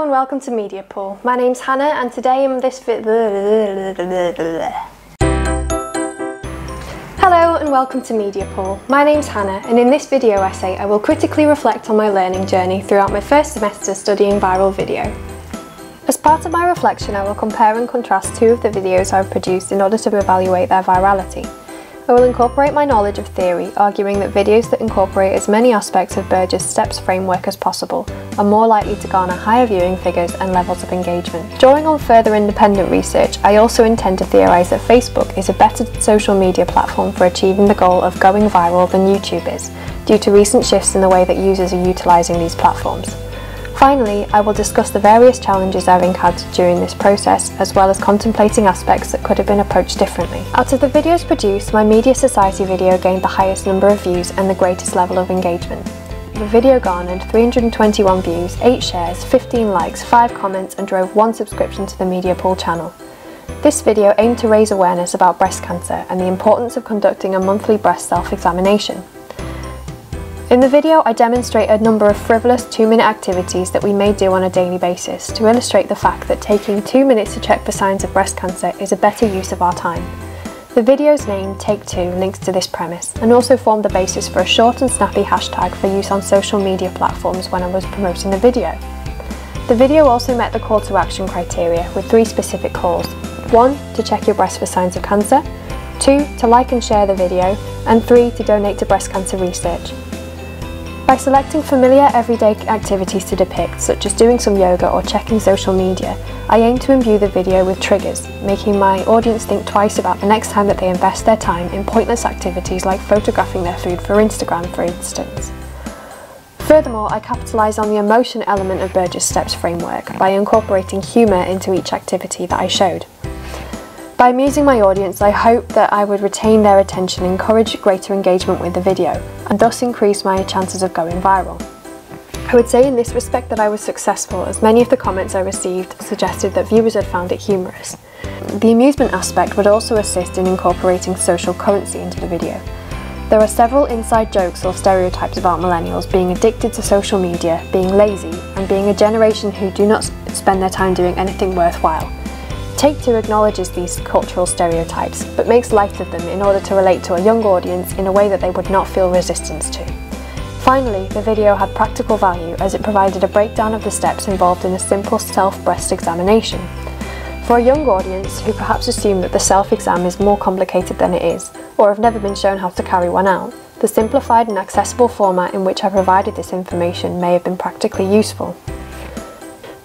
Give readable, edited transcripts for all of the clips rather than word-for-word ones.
and welcome to Media Pool. My name's Hannah and today in this Hello and welcome to Media Pool. My name's Hannah and in this video essay I will critically reflect on my learning journey throughout my first semester studying viral video. As part of my reflection I will compare and contrast two of the videos I've produced in order to evaluate their virality. I will incorporate my knowledge of theory, arguing that videos that incorporate as many aspects of Burgess' steps framework as possible are more likely to garner higher viewing figures and levels of engagement. Drawing on further independent research, I also intend to theorise that Facebook is a better social media platform for achieving the goal of going viral than YouTube is, due to recent shifts in the way that users are utilising these platforms. Finally, I will discuss the various challenges I've encountered during this process, as well as contemplating aspects that could have been approached differently. Out of the videos produced, my Media Society video gained the highest number of views and the greatest level of engagement. The video garnered 321 views, 8 shares, 15 likes, 5 comments and drove 1 subscription to the Media Pool channel. This video aimed to raise awareness about breast cancer and the importance of conducting a monthly breast self-examination. In the video, I demonstrate a number of frivolous 2-minute activities that we may do on a daily basis to illustrate the fact that taking 2 minutes to check for signs of breast cancer is a better use of our time. The video's name, Take 2, links to this premise and also formed the basis for a short and snappy hashtag for use on social media platforms when I was promoting the video. The video also met the call to action criteria with 3 specific calls. 1. To check your breast for signs of cancer, 2. To like and share the video, and 3. To donate to breast cancer research. By selecting familiar everyday activities to depict, such as doing some yoga or checking social media, I aim to imbue the video with triggers, making my audience think twice about the next time that they invest their time in pointless activities like photographing their food for Instagram, for instance. Furthermore, I capitalise on the emotion element of Burgess' steps framework by incorporating humour into each activity that I showed. By amusing my audience, I hope that I would retain their attention and encourage greater engagement with the video, and thus increase my chances of going viral. I would say in this respect that I was successful, as many of the comments I received suggested that viewers had found it humorous. The amusement aspect would also assist in incorporating social currency into the video. There are several inside jokes or stereotypes about millennials being addicted to social media, being lazy, and being a generation who do not spend their time doing anything worthwhile. Take 2 acknowledges these cultural stereotypes, but makes light of them in order to relate to a young audience in a way that they would not feel resistance to. Finally, the video had practical value as it provided a breakdown of the steps involved in a simple self-breast examination. For a young audience who perhaps assume that the self-exam is more complicated than it is, or have never been shown how to carry one out, the simplified and accessible format in which I provided this information may have been practically useful.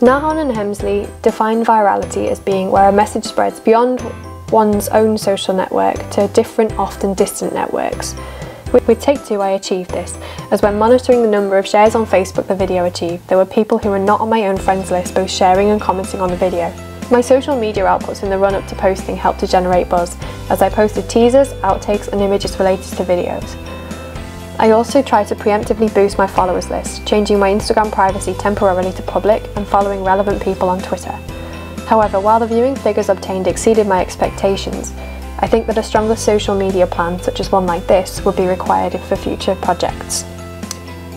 Nahan and Hemsley define virality as being where a message spreads beyond one's own social network to different, often distant networks. With Take 2 I achieved this, as when monitoring the number of shares on Facebook the video achieved, there were people who were not on my own friends list both sharing and commenting on the video. My social media outputs in the run-up to posting helped to generate buzz, as I posted teasers, outtakes and images related to videos. I also try to preemptively boost my followers list, changing my Instagram privacy temporarily to public and following relevant people on Twitter. However, while the viewing figures obtained exceeded my expectations, I think that a stronger social media plan, such as one like this, would be required for future projects.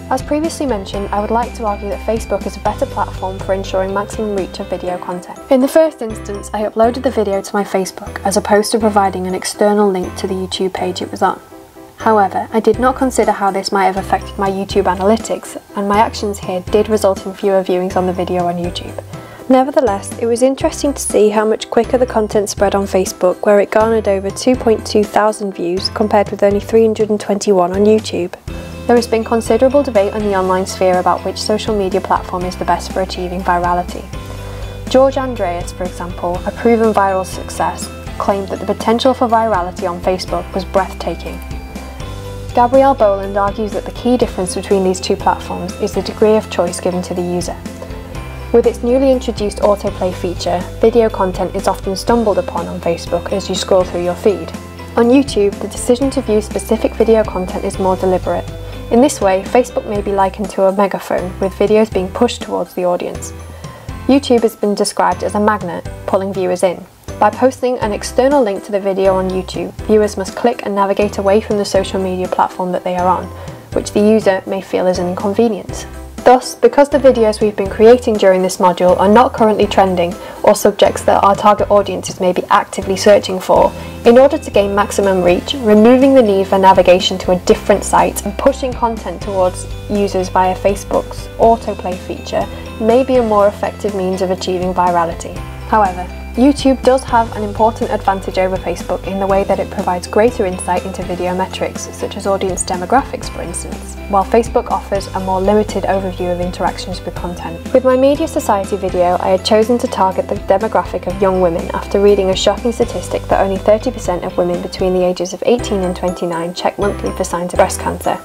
As previously mentioned, I would like to argue that Facebook is a better platform for ensuring maximum reach of video content. In the first instance, I uploaded the video to my Facebook, as opposed to providing an external link to the YouTube page it was on. However, I did not consider how this might have affected my YouTube analytics, and my actions here did result in fewer viewings on the video on YouTube. Nevertheless, it was interesting to see how much quicker the content spread on Facebook, where it garnered over 2.2 thousand views compared with only 321 on YouTube. There has been considerable debate on the online sphere about which social media platform is the best for achieving virality. George Andreas, for example, a proven viral success, claimed that the potential for virality on Facebook was breathtaking. Gabrielle Boland argues that the key difference between these 2 platforms is the degree of choice given to the user. With its newly introduced autoplay feature, video content is often stumbled upon on Facebook as you scroll through your feed. On YouTube, the decision to view specific video content is more deliberate. In this way, Facebook may be likened to a megaphone, with videos being pushed towards the audience. YouTube has been described as a magnet, pulling viewers in. By posting an external link to the video on YouTube, viewers must click and navigate away from the social media platform that they are on, which the user may feel is an inconvenience. Thus, because the videos we've been creating during this module are not currently trending or subjects that our target audiences may be actively searching for, in order to gain maximum reach, removing the need for navigation to a different site and pushing content towards users via Facebook's autoplay feature may be a more effective means of achieving virality. However, YouTube does have an important advantage over Facebook in the way that it provides greater insight into video metrics, such as audience demographics for instance, while Facebook offers a more limited overview of interactions with content. With my Media Society video, I had chosen to target the demographic of young women after reading a shocking statistic that only 30% of women between the ages of 18 and 29 check monthly for signs of breast cancer.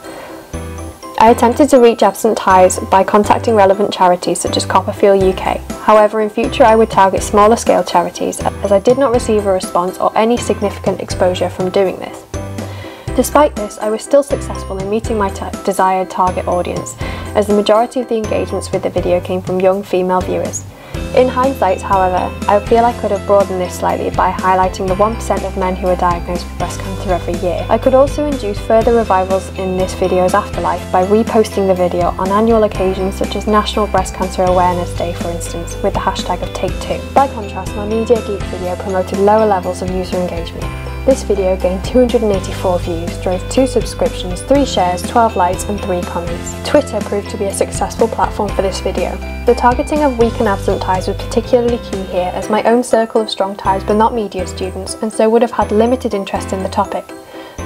I attempted to reach absent ties by contacting relevant charities such as Copperfield UK. However, in future I would target smaller scale charities as I did not receive a response or any significant exposure from doing this. Despite this, I was still successful in meeting my desired target audience, as the majority of the engagements with the video came from young female viewers. In hindsight, however, I feel I could have broadened this slightly by highlighting the 1% of men who are diagnosed with breast cancer every year. I could also induce further revivals in this video's afterlife by reposting the video on annual occasions such as National Breast Cancer Awareness Day, for instance, with the hashtag of Take2. By contrast, my Media Geek video promoted lower levels of user engagement. This video gained 284 views, drove 2 subscriptions, 3 shares, 12 likes and 3 comments. Twitter proved to be a successful platform for this video. The targeting of weak and absent ties was particularly key here, as my own circle of strong ties were not media students and so would have had limited interest in the topic.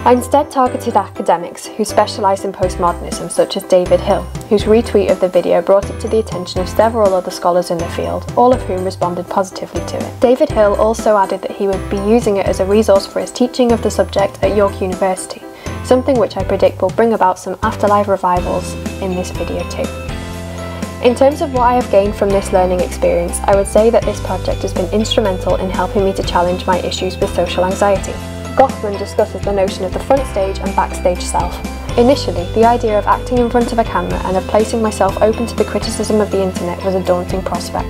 I instead targeted academics who specialised in postmodernism, such as David Hill, whose retweet of the video brought it to the attention of several other scholars in the field, all of whom responded positively to it. David Hill also added that he would be using it as a resource for his teaching of the subject at York University, something which I predict will bring about some afterlife revivals in this video too. In terms of what I have gained from this learning experience, I would say that this project has been instrumental in helping me to challenge my issues with social anxiety. Goffman discusses the notion of the front stage and backstage self. Initially, the idea of acting in front of a camera and of placing myself open to the criticism of the internet was a daunting prospect.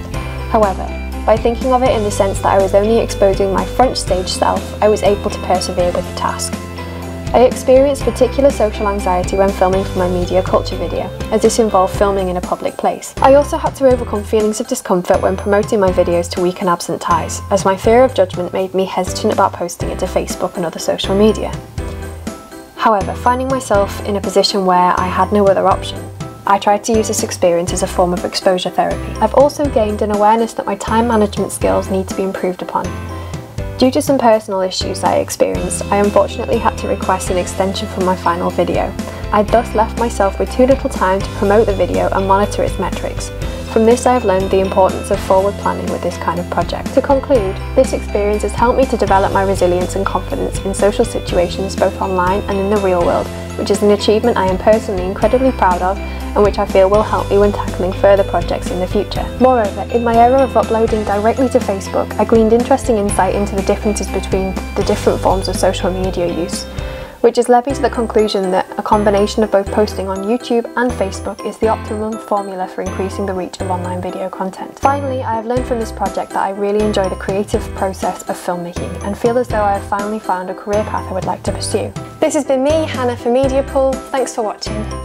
However, by thinking of it in the sense that I was only exposing my front stage self, I was able to persevere with the task. I experienced particular social anxiety when filming for my media culture video, as this involved filming in a public place. I also had to overcome feelings of discomfort when promoting my videos to weak and absent ties, as my fear of judgment made me hesitant about posting it to Facebook and other social media. However, finding myself in a position where I had no other option, I tried to use this experience as a form of exposure therapy. I've also gained an awareness that my time management skills need to be improved upon. Due to some personal issues I experienced, I unfortunately had to request an extension for my final video. I thus left myself with too little time to promote the video and monitor its metrics. From this I have learned the importance of forward planning with this kind of project. To conclude, this experience has helped me to develop my resilience and confidence in social situations both online and in the real world, which is an achievement I am personally incredibly proud of and which I feel will help me when tackling further projects in the future. Moreover, in my era of uploading directly to Facebook, I gleaned interesting insight into the differences between the different forms of social media use, which has led me to the conclusion that a combination of both posting on YouTube and Facebook is the optimum formula for increasing the reach of online video content. Finally, I have learned from this project that I really enjoy the creative process of filmmaking and feel as though I have finally found a career path I would like to pursue. This has been me, Hannah for Media Pool. Thanks for watching.